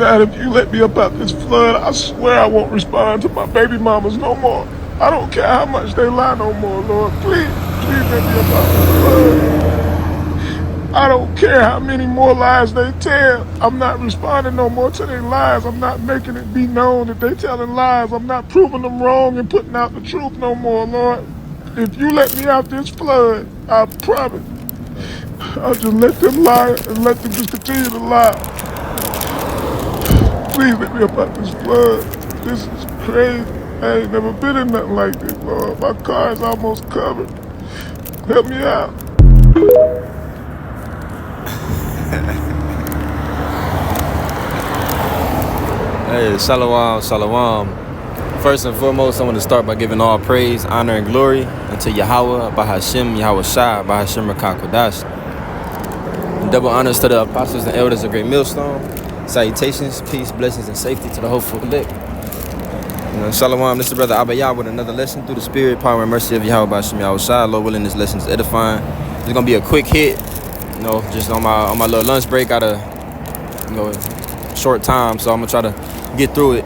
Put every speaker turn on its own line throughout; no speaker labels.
God, if you let me up out this flood, I swear I won't respond to my baby mamas no more. I don't care how much they lie no more, Lord. Please, please let me up out this flood. I don't care how many more lies they tell. I'm not responding no more to their lies. I'm not making it be known that they telling lies. I'm not proving them wrong and putting out the truth no more, Lord. If you let me out this flood, I promise, I'll just let them lie and let them just continue to lie. Please let me up out this flood. This is crazy. I ain't never been in nothing like this, Lord. My car is almost covered. Help me out.
Hey, shalom, shalom. First and foremost, I want to start by giving all praise, honor, and glory unto Yahweh, Bahashem, Yahweh Shai, Bahashem Rakah Kodash. Double honors to the apostles and elders of Great Millstone. Salutations, peace, blessings, and safety to the hopeful elect. Shalom, this is Brother Abayah with another lesson through the spirit, power, and mercy of Yahweh Bahashem Yahweh Shai. Lord willing, this lesson is edifying. It's gonna be a quick hit, just on my little lunch break out of short time, so I'm gonna try to get through it.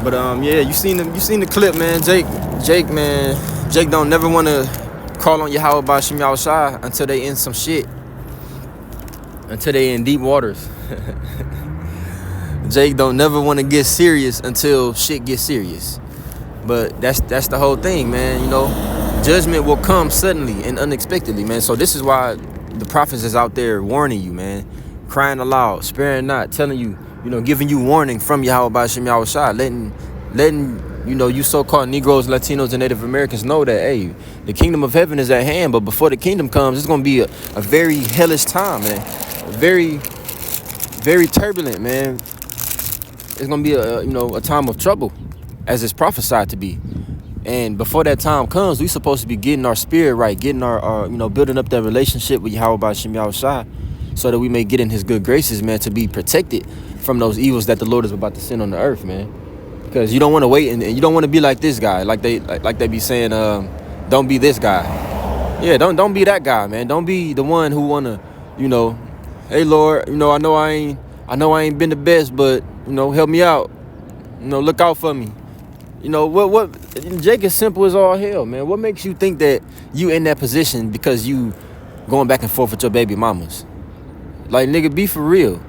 But yeah, you seen the clip, man. Jake don't never want to call on Yahweh Bahashem Yahweh Shai until they in some shit, until they in deep waters. Jake don't never want to get serious until shit gets serious. But that's the whole thing, man. Judgment will come suddenly and unexpectedly, man. So this is why the prophets is out there warning you, man, crying aloud, sparing not, telling you, giving you warning from Yahweh Bahashem Yahweh Shai, letting you so-called Negroes, Latinos, and Native Americans know that, hey, the kingdom of heaven is at hand. But before the kingdom comes, it's gonna be a very hellish time, man. Very, very turbulent, man. It's gonna be a time of trouble, as it's prophesied to be. And before that time comes, we supposed to be getting our spirit right, getting our building up that relationship with Yahweh Bahashem Yahweh Shai, so that we may get in his good graces, man, to be protected from those evils that the Lord is about to send on the earth, man. Because you don't want to wait, and you don't want to be like this guy, like they be saying, don't be this guy. Yeah, don't be that guy, man. Don't be the one who wanna, hey Lord, I know I ain't been the best, but help me out. Look out for me. What Jake is simple as all hell, man. What makes you think that you in that position because you going back and forth with your baby mamas? Like, nigga, be for real.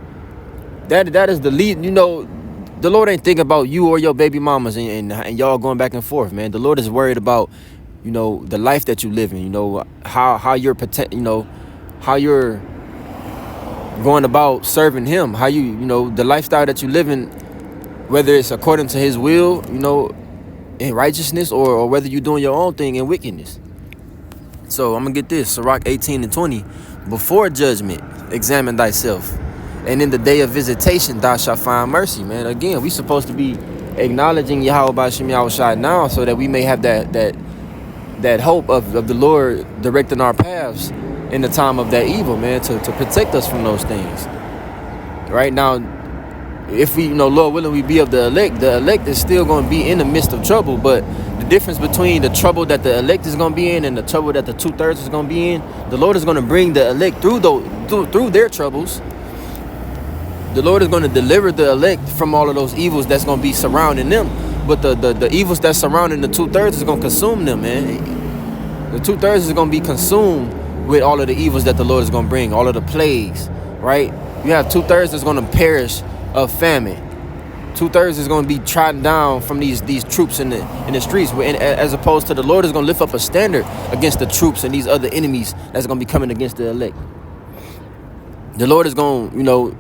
That is the lead. The Lord ain't thinking about you or your baby mamas and y'all going back and forth, man. The Lord is worried about, the life that you live in, how you're how you're going about serving him, how the lifestyle that you live in, whether it's according to his will, in righteousness, or whether you're doing your own thing in wickedness. So I'm gonna get this, Sirach 18:20. Before judgment, examine thyself, and in the day of visitation thou shalt find mercy, man. Again, we supposed to be acknowledging Yahweh Bahashem Yahweh Shai now, so that we may have that hope of the Lord directing our paths in the time of that evil, man, to protect us from those things. Right now, if we, Lord willing, we be of the elect is still going to be in the midst of trouble. But the difference between the trouble that the elect is going to be in and the trouble that the 2/3 is going to be in, the Lord is going to bring the elect through their troubles. The Lord is going to deliver the elect from all of those evils that's going to be surrounding them. But the evils that's surrounding the 2/3 is going to consume them, man. The 2/3 is going to be consumed with all of the evils that the Lord is going to bring, all of the plagues, right? You have 2/3 that's going to perish of famine. 2/3 is going to be trodden down from these troops in the streets, as opposed to the Lord is going to lift up a standard against the troops and these other enemies that's going to be coming against the elect. The Lord is going,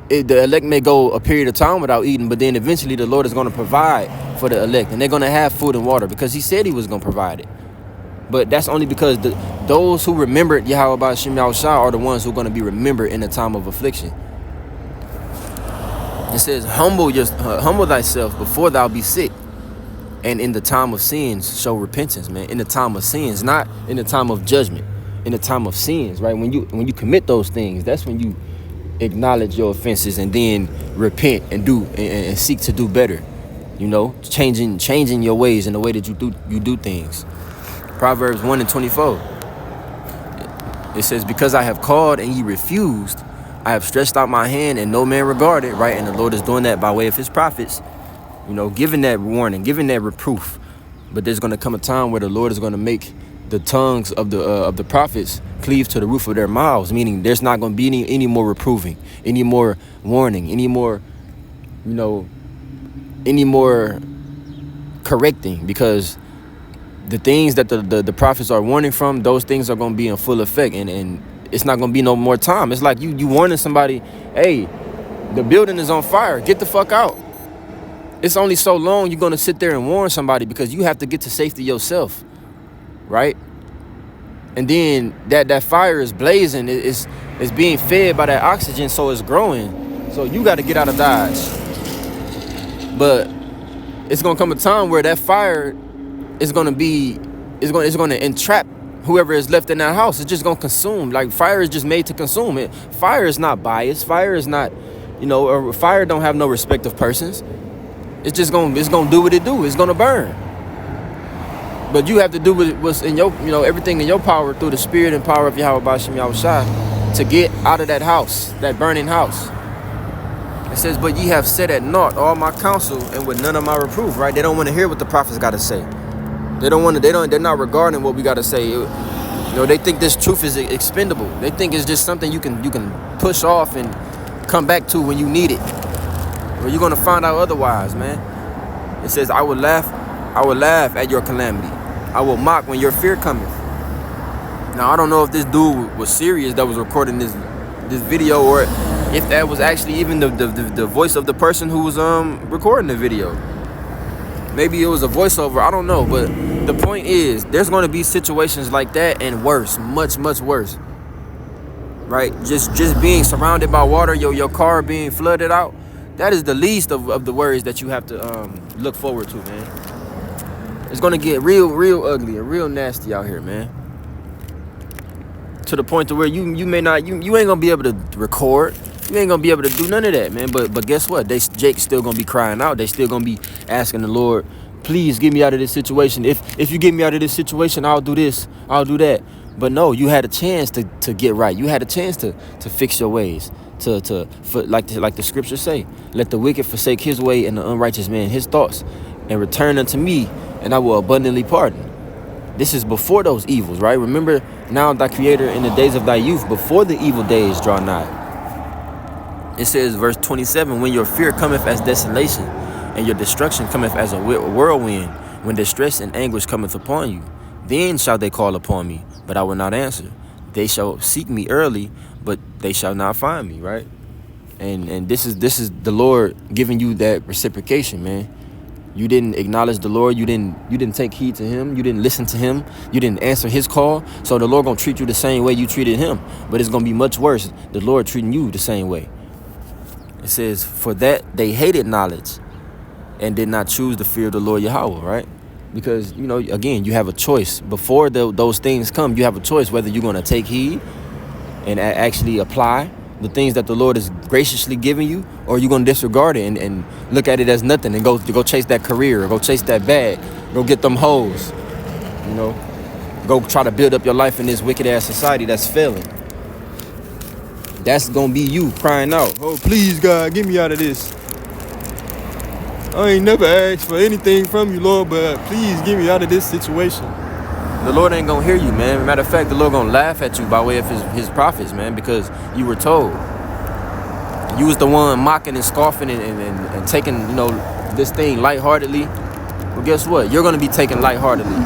the elect may go a period of time without eating, but then eventually the Lord is going to provide for the elect, and they're going to have food and water because he said he was going to provide it. But that's only because those who remembered Yahweh Bahashem Yahweh Shai are the ones who are going to be remembered in the time of affliction. It says, humble thyself before thou be sick, and in the time of sins show repentance, man. In the time of sins, not in the time of judgment. In the time of sins, right? When you commit those things, that's when you acknowledge your offenses and then repent and seek to do better. Changing your ways and the way that you do things. Proverbs 1:24. It says, because I have called and ye refused, I have stretched out my hand and no man regarded, right? And the Lord is doing that by way of his prophets, you know, giving that warning, giving that reproof. But there's going to come a time where the Lord is going to make the tongues of the prophets cleave to the roof of their mouths, meaning there's not going to be any more reproving, any more warning, any more, you know, any more correcting, because the things that the prophets are warning from, those things are going to be in full effect, and it's not going to be no more time. It's like you warning somebody, hey, the building is on fire, get the fuck out. It's only so long you're going to sit there and warn somebody, because you have to get to safety yourself, right? And then that fire is blazing, it's being fed by that oxygen, so it's growing, so you got to get out of Dodge. But it's going to come a time where that fire is going to be, it's going to entrap whoever is left in that house. It's just going to consume. Like, fire is just made to consume it. Fire is not biased. Fire is not, you know, fire don't have no respect of persons. It's just going to do what it do. It's going to burn. But you have to do what's in your, you know, everything in your power through the spirit and power of Yahweh Bashim Yahushua to get out of that house, that burning house. It says, but ye have set at naught all my counsel and with none of my reproof, right? They don't want to hear what the prophets got to say. They're not regarding what we got to say. You know, they think this truth is expendable. They think it's just something you can push off and come back to when you need it. Well, you're going to find out otherwise, man. It says, I will laugh at your calamity. I will mock when your fear cometh. Now, I don't know if this dude was serious that was recording this video, or if that was actually even the voice of the person who was recording the video. Maybe it was a voiceover, I don't know. But the point is, there's going to be situations like that and worse, much, much worse. Right? Just being surrounded by water, your car being flooded out, that is the least of the worries that you have to look forward to, man. It's going to get real ugly and real nasty out here, man. To the point to where you may not, you ain't going to be able to record. You ain't going to be able to do none of that, man. But guess what? Jake's still going to be crying out. They still going to be asking the Lord, please get me out of this situation. If you get me out of this situation, I'll do this, I'll do that. But no, you had a chance to get right. You had a chance to fix your ways. Like the scriptures say, let the wicked forsake his way and the unrighteous man his thoughts, and return unto me, and I will abundantly pardon. This is before those evils, right? Remember now thy creator in the days of thy youth, before the evil days draw nigh. It says, verse 27, when your fear cometh as desolation, and your destruction cometh as a whirlwind, when distress and anguish cometh upon you, then shall they call upon me, but I will not answer. They shall seek me early, but they shall not find me, right? And this is the Lord giving you that reciprocation, man. You didn't acknowledge the Lord. You didn't take heed to him. You didn't listen to him. You didn't answer his call. So the Lord gonna treat you the same way you treated him. But it's gonna be much worse, the Lord treating you the same way. It says, for that they hated knowledge and did not choose the fear of the Lord Yahweh, right? Because, you know, again, you have a choice. Before those things come, you have a choice whether you're going to take heed and actually apply the things that the Lord is graciously giving you, or you're going to disregard it and look at it as nothing and go chase that career, or go chase that bag, go get them hoes, you know, go try to build up your life in this wicked ass society that's failing. That's going to be you crying out, oh, please, God, get me out of this. I ain't never asked for anything from you, Lord, but please get me out of this situation. The Lord ain't gonna hear you, man. Matter of fact, the Lord gonna laugh at you by way of his prophets, man, because you were told. You was the one mocking and scoffing and taking, you know, this thing lightheartedly. Well, guess what? You're gonna be taken lightheartedly.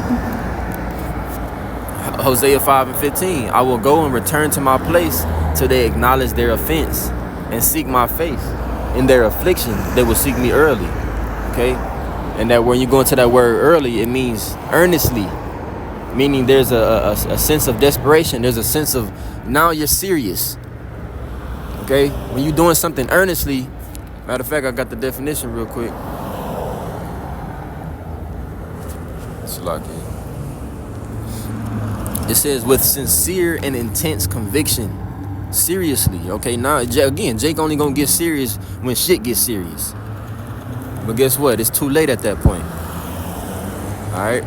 Hosea 5:15. I will go and return to my place till they acknowledge their offense and seek my face. In their affliction, they will seek me early. Okay? And that when you go into that word early, it means earnestly. Meaning there's a sense of desperation. There's a sense of now you're serious. Okay? When you're doing something earnestly, matter of fact, I got the definition real quick. It's like it says with sincere and intense conviction. Seriously. Okay? Now, again, Jake only gonna get serious when shit gets serious. But guess what? It's too late at that point. All right?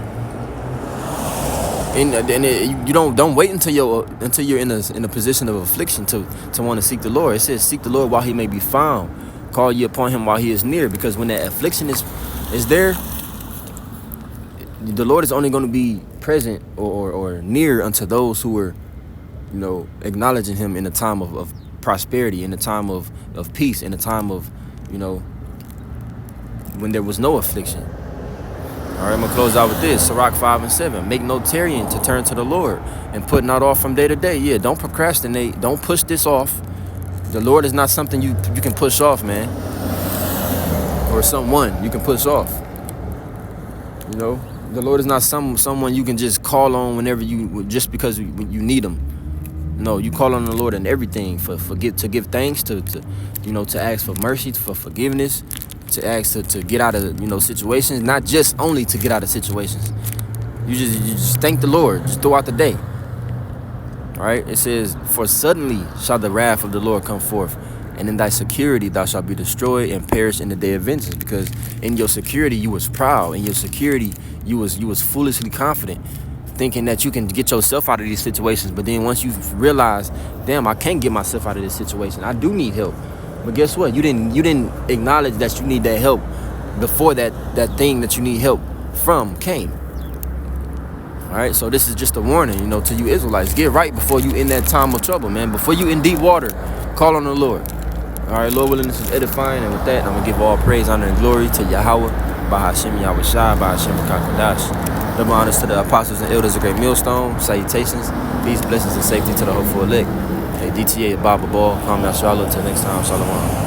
You don't wait until you're in a position of affliction to want to seek the Lord. It says, seek the Lord while he may be found. Call ye upon him while he is near. Because when that affliction is there, the Lord is only going to be present or near unto those who are, acknowledging him in a time of prosperity, in a time of peace, in a time of, when there was no affliction. All right, I'm going to close out with this. Sirach 5 and 7. Make no tarrying to turn to the Lord, and put not off from day to day. Yeah, don't procrastinate. Don't push this off. The Lord is not something you can push off, man. Or someone you can push off. The Lord is not someone you can just call on whenever just because you need him. No, you call on the Lord in everything to give thanks, to ask for mercy, for forgiveness, to ask to get out of situations, not just only to get out of situations. You just thank the Lord just throughout the day. All right, it says, for suddenly shall the wrath of the Lord come forth, and in thy security thou shalt be destroyed and perish in the day of vengeance. Because in your security you was proud, in your security you was foolishly confident, thinking that you can get yourself out of these situations. But then once you realize, damn, I can't get myself out of this situation, I do need help. But guess what? You didn't acknowledge that you need that help before that thing that you need help from came. All right, so this is just a warning, to you Israelites. Get right before you in that time of trouble, man. Before you in deep water, call on the Lord. All right, Lord willing, this is edifying. And with that, I'm going to give all praise, honor, and glory to Yahweh, by Hashem Yahweh Shai, by Hashem Kakadash. Double honors to the apostles and elders of Great Millstone. Salutations, peace, blessings, and safety to the hopeful elect. Hey, DTA, Bible Ball. Calm down, Charlotte. Till next time, Shalom.